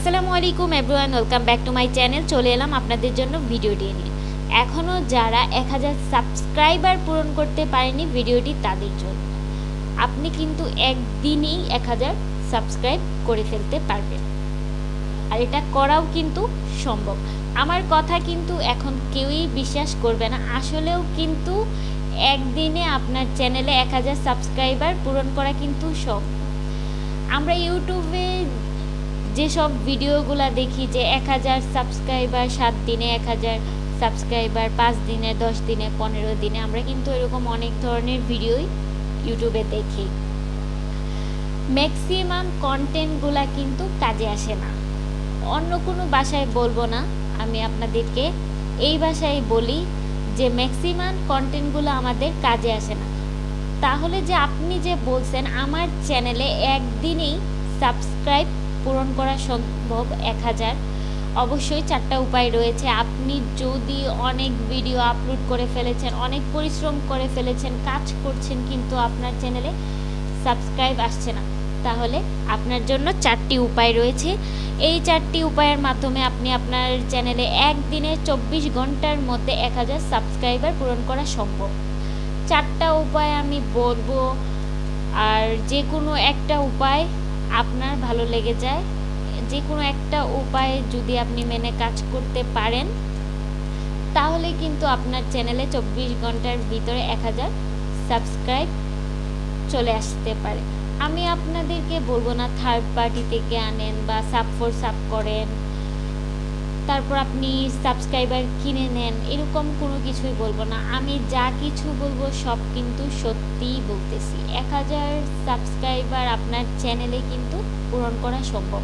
আসসালামু আলাইকুম everyone, welcome back to my channel. চলে এলাম আপনাদের জন্য ভিডিওটি নিয়ে। এখনও যারা 1000 সাবস্ক্রাইবার পূরণ করতে পারেনি, ভিডিওটি তাদের জন্য। আপনি কিন্তু একদিনেই 1000 সাবস্ক্রাইব করে ফেলতে পারবেন, আর এটা করাও কিন্তু সম্ভব। আমার কথা কিন্তু এখন কেউই বিশ্বাস করবে না, আসলেও কিন্তু একদিনে আপনার চ্যানেলে 1000 সাবস্ক্রাইবার পূরণ করা কিন্তু সম্ভব। আমরা ইউটিউবে যেসব ভিডিওগুলো দেখি যে 1000 সাবস্ক্রাইবার 7 দিনে, 1000 সাবস্ক্রাইবার 5 দিনে, 10 দিনে, 15 দিনে, আমরা কিন্তু এরকম অনেক ধরনের ভিডিওই ইউটিউবে দেখি। ম্যাক্সিমাম কন্টেন্টগুলা কিন্তু কাজে আসে না। অন্য কোনো ভাষায় বলবো না, আমি আপনাদেরকে এই ভাষায় বলি যে ম্যাক্সিমাম কন্টেন্টগুলো আমাদের কাজে আসে না। তাহলে যে আপনি যে বলছেন আমার চ্যানেলে একদিনেই সাবস্ক্রাইব পূরণ করা সম্ভব 1000, অবশ্যই 4টা উপায় রয়েছে। আপনি যদি অনেক ভিডিও আপলোড করে ফেলেছেন, অনেক পরিশ্রম করে ফেলেছেন, কাজ করছেন, কিন্তু আপনার চ্যানেলে সাবস্ক্রাইব আসছে না, তাহলে আপনার জন্য 4টি উপায় রয়েছে। এই 4টি উপায়ের মাধ্যমে আপনি আপনার চ্যানেলে একদিনে 24 ঘন্টার মধ্যে 1000 সাবস্ক্রাইবার পূরণ করা সম্ভব। 4টা উপায় আমি বলবো, আর যে কোনো একটা উপায় আপনার ভালো লেগে যায়, যে কোনো একটা উপায় যদি আপনি মেনে কাজ করতে পারেন, তাহলে কিন্তু আপনার চ্যানেলে 24 ঘন্টার ভিতরে 1000 সাবস্ক্রাইব চলে আসতে পারে। আমি আপনাদেরকে বলবো না থার্ড পার্টি থেকে আনেন বা সাব ফর সাব করেন, তারপর আপনি সাবস্ক্রাইবার কিনে নেন, এরকম কোনো কিছুই বলবো না। আমি যা কিছু বলবো সব কিন্তু সত্যিই বলতেছি। 1000 সাবস্ক্রাইবার আপনার চ্যানেলে কিন্তু পূরণ করা সম্ভব।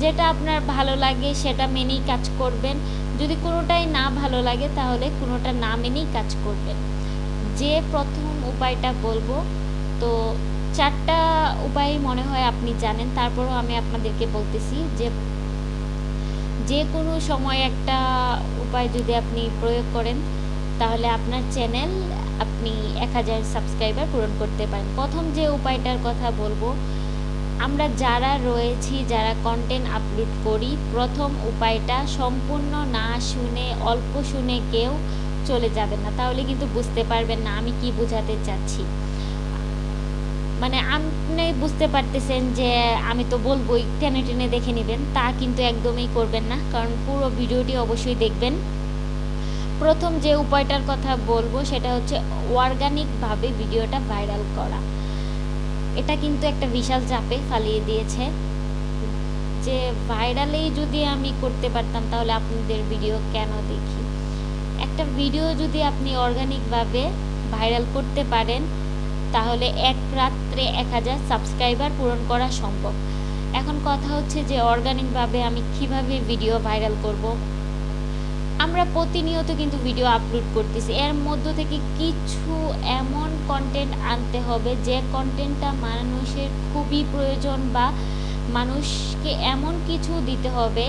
যেটা আপনার ভালো লাগে সেটা মেনেই কাজ করবেন, যদি কোনোটাই না ভালো লাগে তাহলে কোনোটা না মেনেই কাজ করবেন। যে প্রথম উপায়টা বলবো, তো 4টা উপায় মনে হয় আপনি জানেন, তারপরও আমি আপনাদেরকে বলতেছি যে যে কোনো সময় একটা উপায় যদি আপনি প্রয়োগ করেন, তাহলে আপনার চ্যানেল আপনি 1000 সাবস্ক্রাইবার পূরণ করতে পারেন। প্রথম যে উপায়টার কথা বলবো, আমরা যারা রয়েছি, যারা কন্টেন্ট আপলোড করি, প্রথম উপায়টা সম্পূর্ণ না শুনে, অল্প শুনে কেউ চলে যাবেন না, তাহলে কিন্তু বুঝতে পারবেন না আমি কি বোঝাতে চাচ্ছি। মানে আপনি বুঝতে পারতেছেন যে আমি তো বলবোই, টেনে টেনে দেখে নেবেন, তা কিন্তু একদমই করবেন না, কারণ পুরো ভিডিওটি অবশ্যই দেখবেন। প্রথম যে উপায়টার কথা বলবো সেটা হচ্ছে অর্গানিকভাবে ভিডিওটা ভাইরাল করা। এটা কিন্তু একটা বিশাল চাপে ফালিয়ে দিয়েছে, যে ভাইরালেই যদি আমি করতে পারতাম তাহলে আপনাদের ভিডিও কেন দেখি। একটা ভিডিও যদি আপনি অর্গানিকভাবে ভাইরাল করতে পারেন, তাহলে এক রাত্রে 1000 সাবস্ক্রাইবার পূরণ করা সম্ভব। এখন কথা হচ্ছে যে অর্গানিকভাবে আমি কিভাবে ভিডিও ভাইরাল করব। আমরা প্রতিনিয়ত কিন্তু ভিডিও আপলোড করতেছি, এর মধ্য থেকে কিছু এমন কন্টেন্ট আনতে হবে যে কন্টেন্টটা মানুষের খুবই প্রয়োজন, বা মানুষকে এমন কিছু দিতে হবে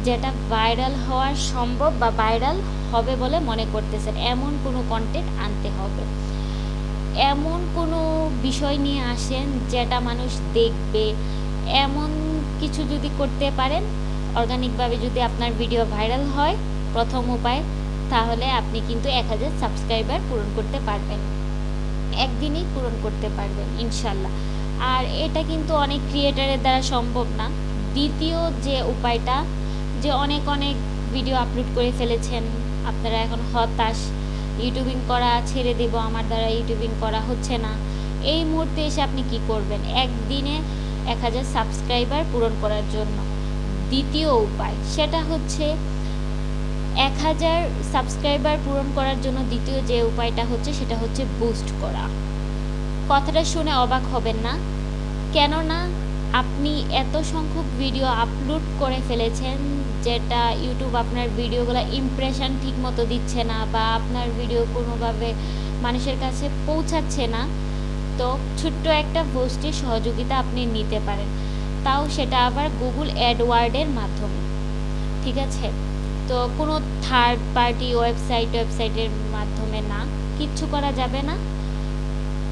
যেটা ভাইরাল হওয়া সম্ভব বা ভাইরাল হবে বলে মনে করতেছেন, এমন কোনো কন্টেন্ট আনতে হবে। এমন কোনো বিষয় নিয়ে আসেন যেটা মানুষ দেখবে, এমন কিছু যদি করতে পারেন, অর্গানিকভাবে যদি আপনার ভিডিও ভাইরাল হয়, প্রথম উপায়, তাহলে আপনি কিন্তু 1000 সাবস্ক্রাইবার পূরণ করতে পারবেন, একদিনেই পূরণ করতে পারবেন ইনশাল্লাহ। আর এটা কিন্তু অনেক ক্রিয়েটারের দ্বারা সম্ভব না। দ্বিতীয় যে উপায়টা, যে অনেক অনেক ভিডিও আপলোড করে ফেলেছেন, আপনারা এখন হতাশ, ইউটিউবিং করা ছেড়ে দেব, আমার দ্বারা ইউটিউবিং করা হচ্ছে না, এই মুহূর্তে এসে আপনি কি করবেন একদিনে 1000 সাবস্ক্রাইবার পূরণ করার জন্য? দ্বিতীয় উপায় সেটা হচ্ছে 1000 সাবস্ক্রাইবার পূরণ করার জন্য দ্বিতীয় যে উপায়টা হচ্ছে সেটা হচ্ছে বুস্ট করা। কথাটা শুনে অবাক হবেন না, কেননা আপনি এত সংখ্যক ভিডিও আপলোড করে ফেলেছেন যেটা ইউটিউব আপনার ভিডিওগুলো ইমপ্রেশন ঠিক মতো দিচ্ছে না, বা আপনার ভিডিও কোনোভাবে মানুষের কাছে পৌঁছাচ্ছে না। তো ছোট্ট একটা বুস্টের সহযোগিতা আপনি নিতে পারেন, তাও সেটা আবার গুগল অ্যাডওয়ার্ডের মাধ্যমে, ঠিক আছে? তো কোনো থার্ড পার্টি ওয়েবসাইটের মাধ্যমে না, কিচ্ছু করা যাবে না,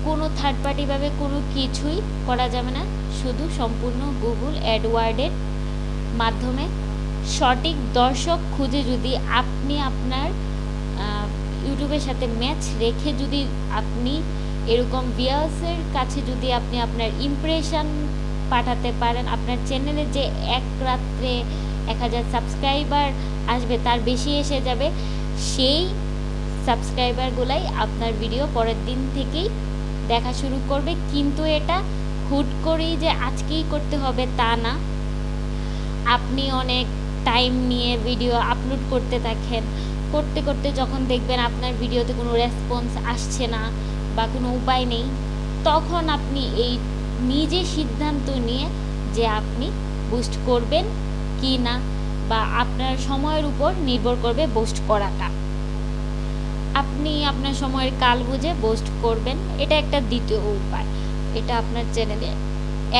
কোনো থার্ড পার্টিভাবে কোনো কিছুই করা যাবে না, শুধু সম্পূর্ণ গুগল অ্যাডওয়ার্ডের মাধ্যমে সঠিক দর্শক খুঁজে যদি আপনি আপনার ইউটিউবের সাথে ম্যাচ রেখে যদি আপনি এরকম ভিউয়ার্সের কাছে যদি আপনি আপনার ইমপ্রেশন পাঠাতে পারেন, আপনার চ্যানেলে যে এক রাত্রে 1000 সাবস্ক্রাইবার আসবে তার বেশি এসে যাবে, সেই সাবস্ক্রাইবারগুলাই আপনার ভিডিও পরের দিন থেকেই দেখা শুরু করবে। কিন্তু এটা হুট করেই যে আজকেই করতে হবে তা না। আপনি অনেক টাইম নিয়ে ভিডিও আপলোড করতে থাকেন, করতে করতে যখন দেখবেন আপনার ভিডিওতে কোনো রেসপন্স আসছে না বা কোনো উপায় নেই, তখন আপনি এই নিজে সিদ্ধান্ত নিয়ে যে আপনি বুস্ট করবেন কি না, বা আপনার সময়ের উপর নির্ভর করবে বুস্ট করাটা। আপনি আপনার সময়ের কাল বুঝে বুস্ট করবেন, এটা একটা দ্বিতীয় উপায়। এটা আপনার চ্যানেলে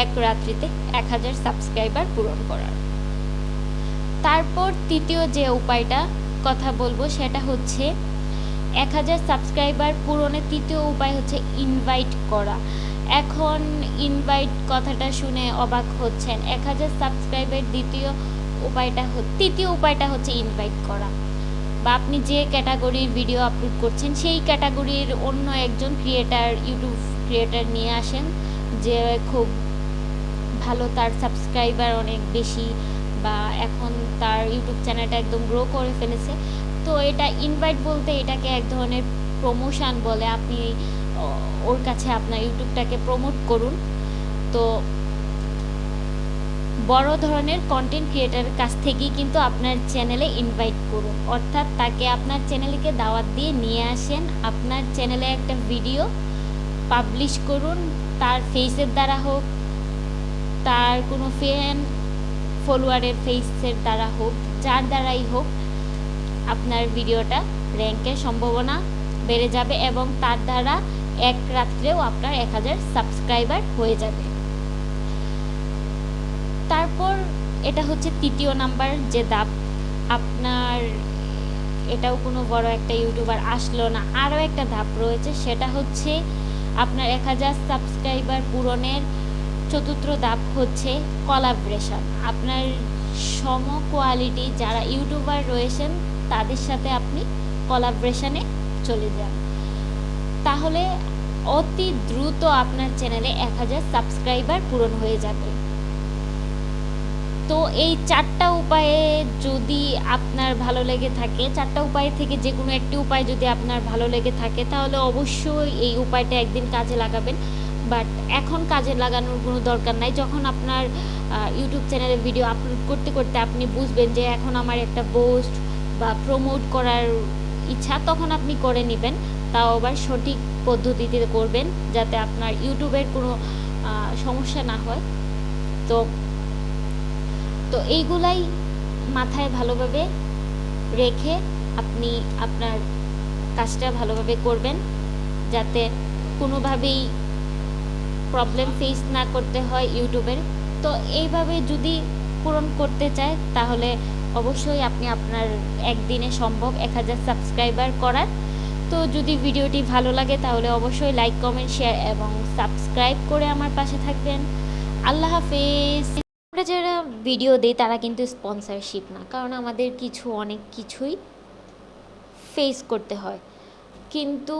এক রাত্রিতে 1000 সাবস্ক্রাইবার পূরণ করার। তারপর তৃতীয় যে উপায়টা কথা বলবো সেটা হচ্ছে 1000 সাবস্ক্রাইবার পূরণের তৃতীয় উপায় হচ্ছে ইনভাইট করা। এখন ইনভাইট কথাটা শুনে অবাক হচ্ছেন। 1000 সাবস্ক্রাইবার তৃতীয় উপায়টা হচ্ছে ইনভাইট করা, বা আপনি যে ক্যাটাগরির ভিডিও আপলোড করছেন সেই ক্যাটাগরির অন্য একজন ইউটিউব ক্রিয়েটার নিয়ে আসেন, যে খুব ভালো, তার সাবস্ক্রাইবার অনেক বেশি, বা এখন তার ইউটিউব চ্যানেলটা একদম গ্রো করে ফেলেছে। তো এটা ইনভাইট বলতে এটাকে এক ধরনের প্রমোশন বলে। আপনি ওর কাছে আপনার ইউটিউবটাকে প্রমোট করুন। তো বড় ধরনের কন্টেন্ট ক্রিয়েটারের কাছ থেকেই কিন্তু আপনার চ্যানেলে ইনভাইট করুন, অর্থাৎ তাকে আপনার চ্যানেলকে দাওয়াত দিয়ে নিয়ে আসেন, আপনার চ্যানেলে একটা ভিডিও পাবলিশ করুন, তার ফেসের দ্বারা হোক, তার কোনো ফ্যান ফলোয়ারের ফেসের দ্বারা হোক, যার দ্বারাই হোক, আপনার ভিডিওটা র্যাঙ্কের সম্ভাবনা বেড়ে যাবে এবং তার দ্বারা এক রাত্রেও আপনার 1000 সাবস্ক্রাইবার হয়ে যাবে। তারপর এটা হচ্ছে তৃতীয় নাম্বার যে ধাপ। আপনার এটাও কোনো বড় একটা ইউটিউবার আসলো না, আরও একটা ধাপ রয়েছে, সেটা হচ্ছে আপনার 1000 সাবস্ক্রাইবার পূরণের চতুর্থ ধাপ হচ্ছে কোলাবরেশন। আপনার সম কোয়ালিটি যারা ইউটিউবার রয়েছেন তাদের সাথে আপনি কোলাবরেশনে চলে যান, তাহলে অতি দ্রুত আপনার চ্যানেলে 1000 সাবস্ক্রাইবার পূরণ হয়ে যাবে। তো এই 4টা উপায়ে যদি আপনার ভালো লেগে থাকে, 4টা উপায় থেকে যে কোনো একটি উপায় যদি আপনার ভালো লেগে থাকে, তাহলে অবশ্যই এই উপায়টা একদিন কাজে লাগাবেন। বাট এখন কাজে লাগানোর কোনো দরকার নাই। যখন আপনার ইউটিউব চ্যানেলে ভিডিও আপলোড করতে করতে আপনি বুঝবেন যে এখন আমার একটা বুস্ট বা প্রমোট করার ইচ্ছা, তখন আপনি করে নেবেন। তাও আবার সঠিক পদ্ধতিতে করবেন, যাতে আপনার ইউটিউবের কোনো সমস্যা না হয়। তো এইগুলাই মাথায় ভালোভাবে রেখে আপনি আপনার কাজটা ভালোভাবে করবেন, যাতে কোনোভাবেই প্রবলেম ফেস না করতে হয় ইউটিউবের। তো এইভাবে যদি পূরণ করতে চায়, তাহলে অবশ্যই আপনি আপনার একদিনে সম্ভব 1000 সাবস্ক্রাইবার করার। তো যদি ভিডিওটি ভালো লাগে তাহলে অবশ্যই লাইক, কমেন্ট, শেয়ার এবং সাবস্ক্রাইব করে আমার পাশে থাকবেন। আল্লাহ হাফেজ। আমরা যারা ভিডিও দিই তারা কিন্তু স্পন্সরশিপ না, কারণ আমাদের অনেক কিছুই ফেস করতে হয়। কিন্তু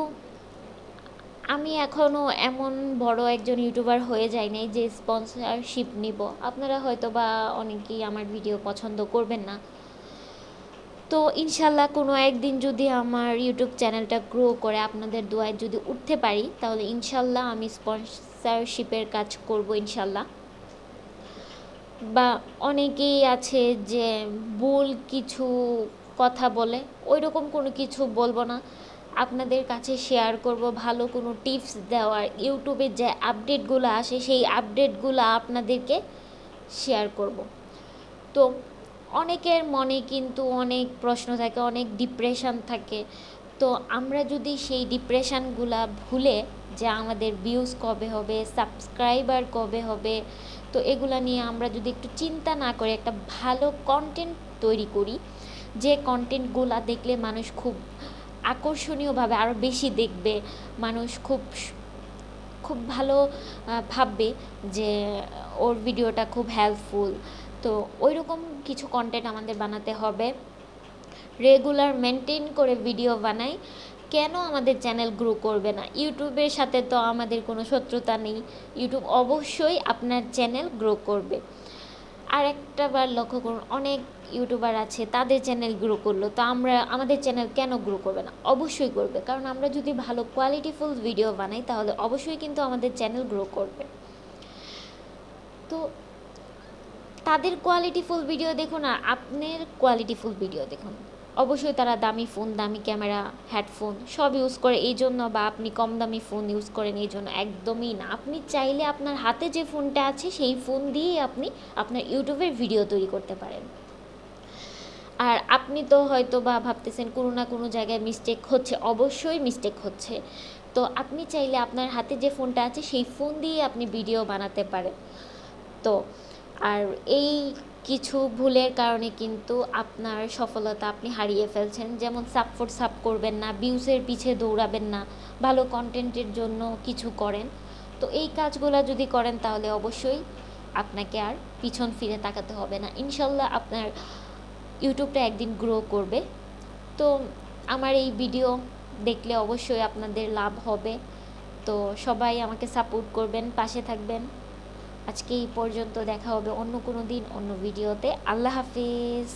আমি এখনও এমন বড় একজন ইউটিউবার হয়ে যাই নাই যে স্পন্সরশিপ নিব। আপনারা হয়তো বা অনেকেই আমার ভিডিও পছন্দ করবেন না, তো ইনশাল্লাহ কোনো একদিন যদি আমার ইউটিউব চ্যানেলটা গ্রো করে আপনাদের দোয়ায় যদি উঠতে পারি, তাহলে ইনশাল্লাহ আমি স্পন্সরশিপের কাজ করব ইনশাল্লাহ। বা অনেকেই আছে যে ভুল কিছু কথা বলে, ওই রকম কোনো কিছু বলবো না, আপনাদের কাছে শেয়ার করব ভালো কোনো টিপস দেওয়ার। ইউটিউবে যে আপডেটগুলো আসে সেই আপডেটগুলো আপনাদেরকে শেয়ার করব। তো অনেকের মনে কিন্তু অনেক প্রশ্ন থাকে, অনেক ডিপ্রেশন থাকে। তো আমরা যদি সেই ডিপ্রেশনগুলা ভুলে, যে আমাদের ভিউজ কবে হবে, সাবস্ক্রাইবার কবে হবে, তো এগুলা নিয়ে আমরা যদি একটু চিন্তা না করে একটা ভালো কন্টেন্ট তৈরি করি, যে কন্টেন্টগুলা দেখলে মানুষ খুব আকর্ষণীয়ভাবে আরও বেশি দেখবে, মানুষ খুব খুব ভালো ভাববে যে ওর ভিডিওটা খুব হেল্পফুল, তো ওই রকম কিছু কন্টেন্ট আমাদের বানাতে হবে, রেগুলার মেনটেন করে ভিডিও বানাই। কেন আমাদের চ্যানেল গ্রো করবে না? ইউটিউবের সাথে তো আমাদের কোনো শত্রুতা নেই, ইউটিউব অবশ্যই আপনার চ্যানেল গ্রো করবে। আর একটা বার লক্ষ্য করুন, অনেক ইউটিউবার আছে তাদের চ্যানেল গ্রো করলো, তো আমাদের চ্যানেল কেন গ্রো করবে না? অবশ্যই করবে, কারণ আমরা যদি ভালো কোয়ালিটিফুল ভিডিও বানাই তাহলে অবশ্যই কিন্তু আমাদের চ্যানেল গ্রো করবে। তো তাদের কোয়ালিটিফুল ভিডিও দেখুন আর আপনার কোয়ালিটিফুল ভিডিও দেখুন। অবশ্যই তারা দামি ফোন, দামি ক্যামেরা, হেডফোন সব ইউজ করে এই জন্য, বা আপনি কম দামি ফোন ইউজ করেন এই জন্য, একদমই না। আপনি চাইলে আপনার হাতে যে ফোনটা আছে সেই ফোন দিয়েই আপনি আপনার ইউটিউবের ভিডিও তৈরি করতে পারেন। আর আপনি তো হয়তো বা ভাবতেছেন কোনো না কোনো জায়গায় মিস্টেক হচ্ছে, অবশ্যই মিস্টেক হচ্ছে। তো আপনি চাইলে আপনার হাতে যে ফোনটা আছে সেই ফোন দিয়ে আপনি ভিডিও বানাতে পারেন। তো আর এই কিছু ভুলের কারণে কিন্তু আপনার সফলতা আপনি হারিয়ে ফেলছেন। যেমন সাপ করবেন না, ভিউসের পিছে দৌড়াবেন না, ভালো কন্টেন্টের জন্য কিছু করেন। তো এই কাজগুলো যদি করেন তাহলে অবশ্যই আপনাকে আর পিছন ফিরে তাকাতে হবে না। ইনশাল্লাহ আপনার ইউটিউবটা একদিন গ্রো করবে। তো আমার এই ভিডিও দেখলে অবশ্যই আপনাদের লাভ হবে। তো সবাই আমাকে সাপোর্ট করবেন, পাশে থাকবেন। আজকে এই পর্যন্ত, দেখা হবে অন্য কোনো দিন অন্য ভিডিওতে। আল্লাহ হাফিজ।